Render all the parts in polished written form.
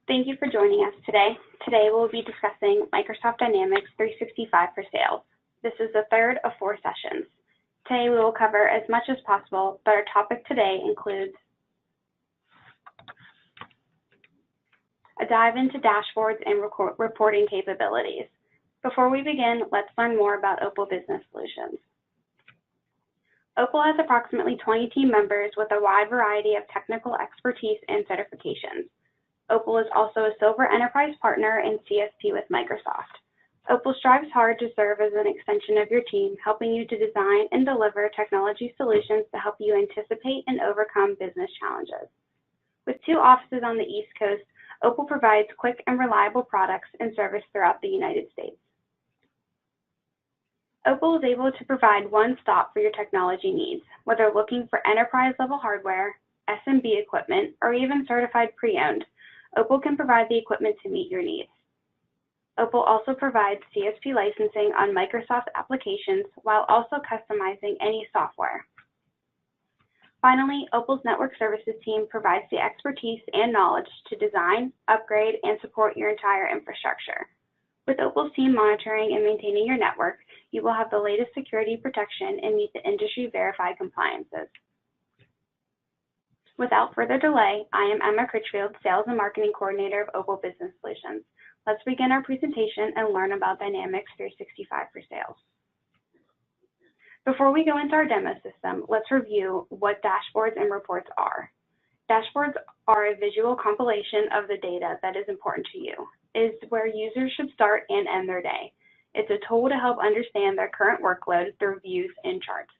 Thank you for joining us today. Today we'll be discussing Microsoft Dynamics 365 for sales. This is the third of 4 sessions. Today we will cover as much as possible, but our topic today includes a dive into dashboards and reporting capabilities. Before we begin, let's learn more about Opel Business Solutions. Opel has approximately 20 team members with a wide variety of technical expertise and certifications. Opel is also a Silver Enterprise Partner and CSP with Microsoft. Opel strives hard to serve as an extension of your team, helping you to design and deliver technology solutions to help you anticipate and overcome business challenges. With 2 offices on the East Coast, Opel provides quick and reliable products and service throughout the United States. Opel is able to provide one stop for your technology needs, whether looking for enterprise-level hardware, SMB equipment, or even certified pre-owned. Opel can provide the equipment to meet your needs. Opel also provides CSP licensing on Microsoft applications while also customizing any software. Finally, Opel's network services team provides the expertise and knowledge to design, upgrade, and support your entire infrastructure. With Opel's team monitoring and maintaining your network, you will have the latest security protection and meet the industry-verified compliances. Without further delay, I am Emma Critchfield, Sales and Marketing Coordinator of Opel Business Solutions. Let's begin our presentation and learn about Dynamics 365 for sales. Before we go into our demo system, let's review what dashboards and reports are. Dashboards are a visual compilation of the data that is important to you. It is where users should start and end their day. It's a tool to help understand their current workload through views and charts.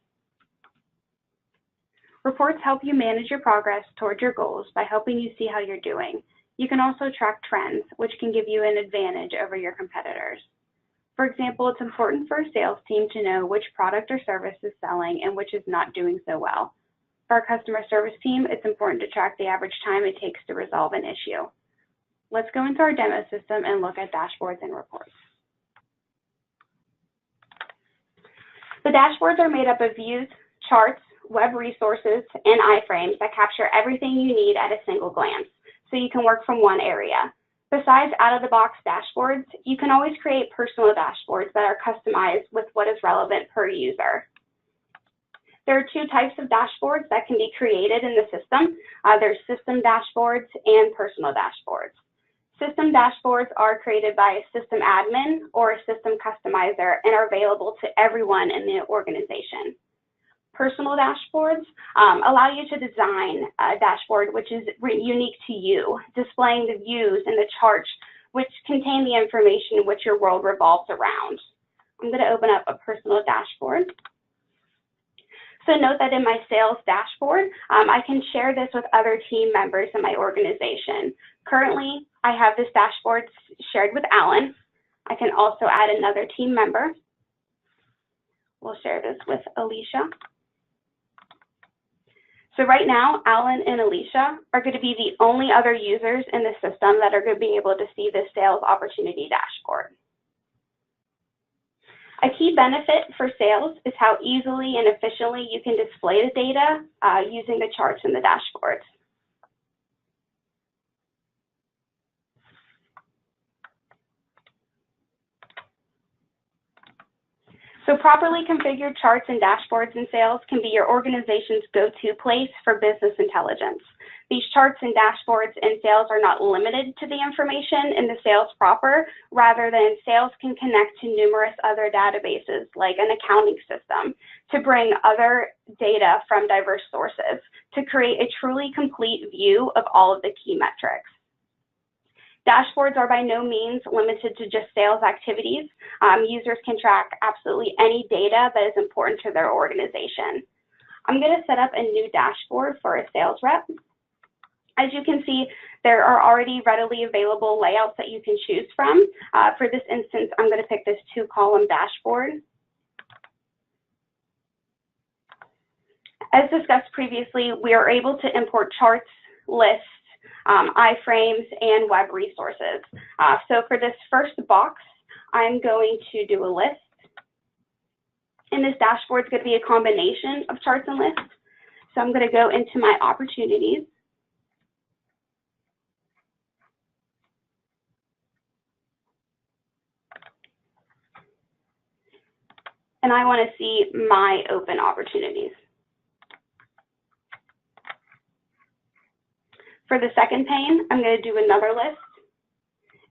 Reports help you manage your progress towards your goals by helping you see how you're doing. You can also track trends, which can give you an advantage over your competitors. For example, it's important for a sales team to know which product or service is selling and which is not doing so well. For our customer service team, it's important to track the average time it takes to resolve an issue. Let's go into our demo system and look at dashboards and reports. The dashboards are made up of views, charts, web resources, and iframes that capture everything you need at a single glance, so you can work from one area. Besides out-of-the-box dashboards, you can always create personal dashboards that are customized with what is relevant per user. There are 2 types of dashboards that can be created in the system. There's system dashboards and personal dashboards. System dashboards are created by a system admin or a system customizer and are available to everyone in the organization. Personal dashboards allow you to design a dashboard which is unique to you, displaying the views and the charts which contain the information which your world revolves around. I'm going to open up a personal dashboard. So note that in my sales dashboard, I can share this with other team members in my organization. Currently, I have this dashboard shared with Alan. I can also add another team member. We'll share this with Alicia. So right now, Alan and Alicia are going to be the only other users in the system that are going to be able to see the sales opportunity dashboard. A key benefit for sales is how easily and efficiently you can display the data using the charts in the dashboards. So properly configured charts and dashboards in sales can be your organization's go-to place for business intelligence. These charts and dashboards in sales are not limited to the information in the sales proper. Rather than sales can connect to numerous other databases like an accounting system to bring other data from diverse sources to create a truly complete view of all of the key metrics. Dashboards are by no means limited to just sales activities. Users can track absolutely any data that is important to their organization. I'm going to set up a new dashboard for a sales rep. As you can see, there are already readily available layouts that you can choose from. For this instance, I'm going to pick this 2-column dashboard. As discussed previously, we are able to import charts, lists, iframes, and web resources. So for this first box, I'm going to do a list. And this dashboard is going to be a combination of charts and lists. So I'm going to go into my opportunities. and I want to see my open opportunities. For the second pane, I'm going to do another list,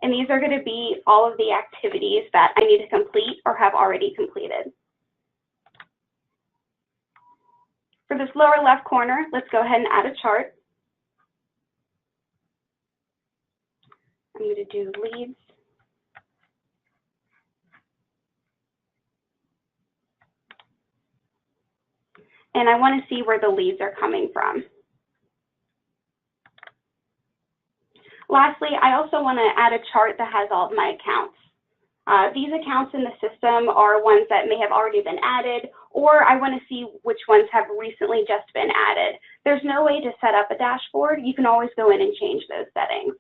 and these are going to be all of the activities that I need to complete or have already completed. For this lower left corner, let's go ahead and add a chart. I'm going to do leads. And I want to see where the leads are coming from. Lastly, I also want to add a chart that has all of my accounts. These accounts in the system are ones that may have already been added, or I want to see which ones have recently just been added. There's no way to set up a dashboard. You can always go in and change those settings.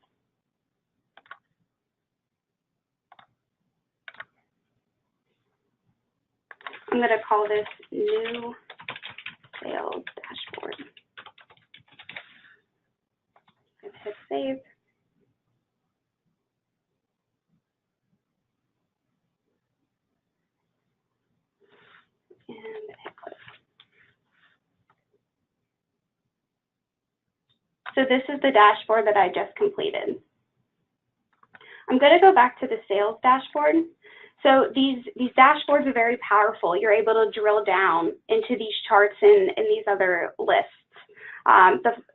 I'm going to call this new sales dashboard. Let's hit save. And hit close. So this is the dashboard that I just completed. I'm going to go back to the sales dashboard. So these dashboards are very powerful. You're able to drill down into these charts and these other lists.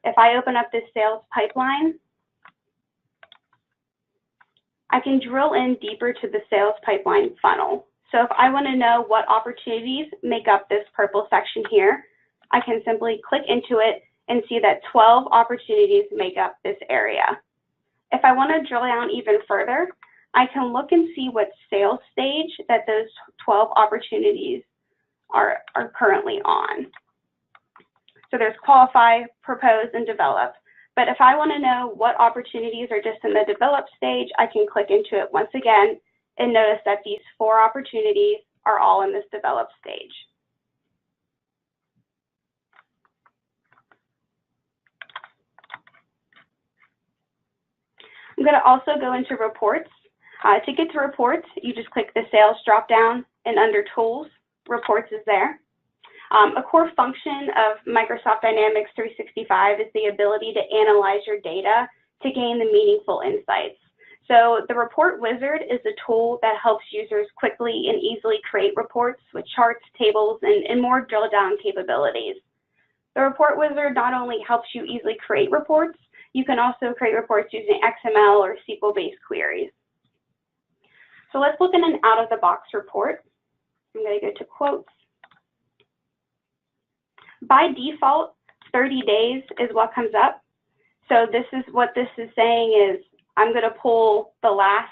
If I open up this sales pipeline, I can drill in deeper to the sales pipeline funnel. So if I want to know what opportunities make up this purple section here, I can simply click into it and see that 12 opportunities make up this area. If I want to drill down even further, I can look and see what sales stage that those 12 opportunities are currently on. So there's qualify, propose, and develop. But if I want to know what opportunities are just in the develop stage, I can click into it once again and notice that these 4 opportunities are all in this develop stage. I'm going to also go into reports. To get to reports, you just click the sales dropdown, and under tools, reports is there. A core function of Microsoft Dynamics 365 is the ability to analyze your data to gain the meaningful insights. So the report wizard is a tool that helps users quickly and easily create reports with charts, tables, and more drill down capabilities. The report wizard not only helps you easily create reports, you can also create reports using XML or SQL-based queries. So let's look at an out-of-the-box report. I'm going to go to quotes. By default, 30 days is what comes up. So this is what this is saying is I'm going to pull the last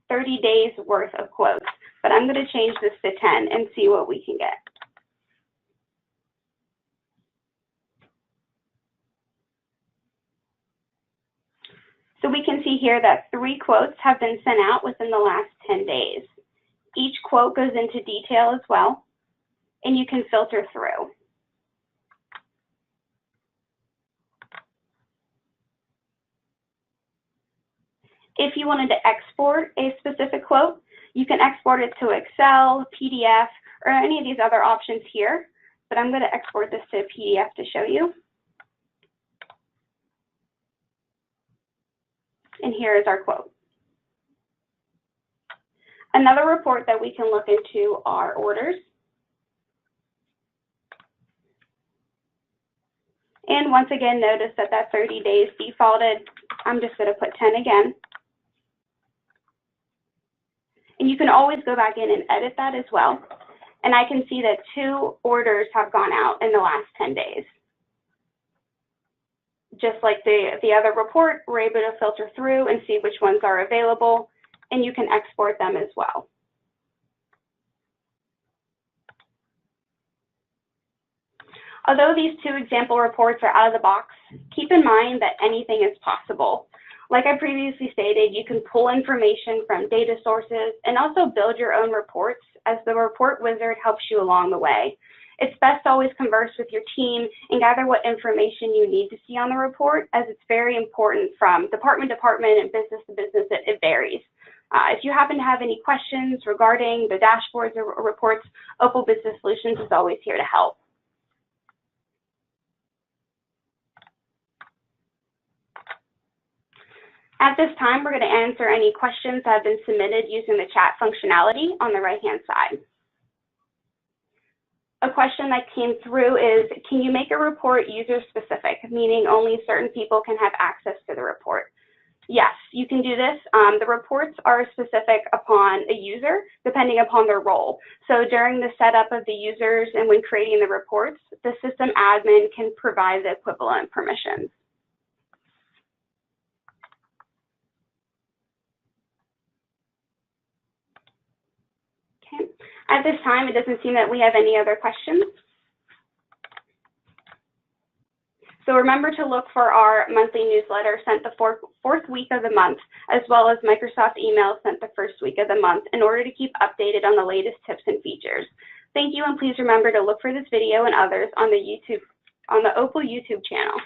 30 days worth of quotes, but I'm going to change this to 10 and see what we can get. So we can see here that 3 quotes have been sent out within the last 10 days. Each quote goes into detail as well, and you can filter through. If you wanted to export a specific quote, you can export it to Excel, PDF, or any of these other options here, but I'm going to export this to a PDF to show you. And here is our quote. Another report that we can look into are orders. And once again, notice that that 30 days defaulted. I'm just going to put 10 again. And you can always go back in and edit that as well. And I can see that 2 orders have gone out in the last 10 days. Just like the other report, we're able to filter through and see which ones are available, and you can export them as well. Although these 2 example reports are out of the box, keep in mind that anything is possible. Like I previously stated, you can pull information from data sources and also build your own reports as the report wizard helps you along the way. It's best to always converse with your team and gather what information you need to see on the report, as it's very important from department to department and business to business. It varies. If you happen to have any questions regarding the dashboards or reports, Opel Business Solutions is always here to help. At this time, we're going to answer any questions that have been submitted using the chat functionality on the right-hand side. A question that came through is, can you make a report user-specific, meaning only certain people can have access to the report? Yes, you can do this. The reports are specific upon a user, depending upon their role. So during the setup of the users and when creating the reports, the system admin can provide the equivalent permissions. Okay. At this time, it doesn't seem that we have any other questions. So remember to look for our monthly newsletter sent the fourth week of the month, as well as Microsoft email sent the first week of the month in order to keep updated on the latest tips and features. Thank you, and please remember to look for this video and others on the Opel YouTube channel.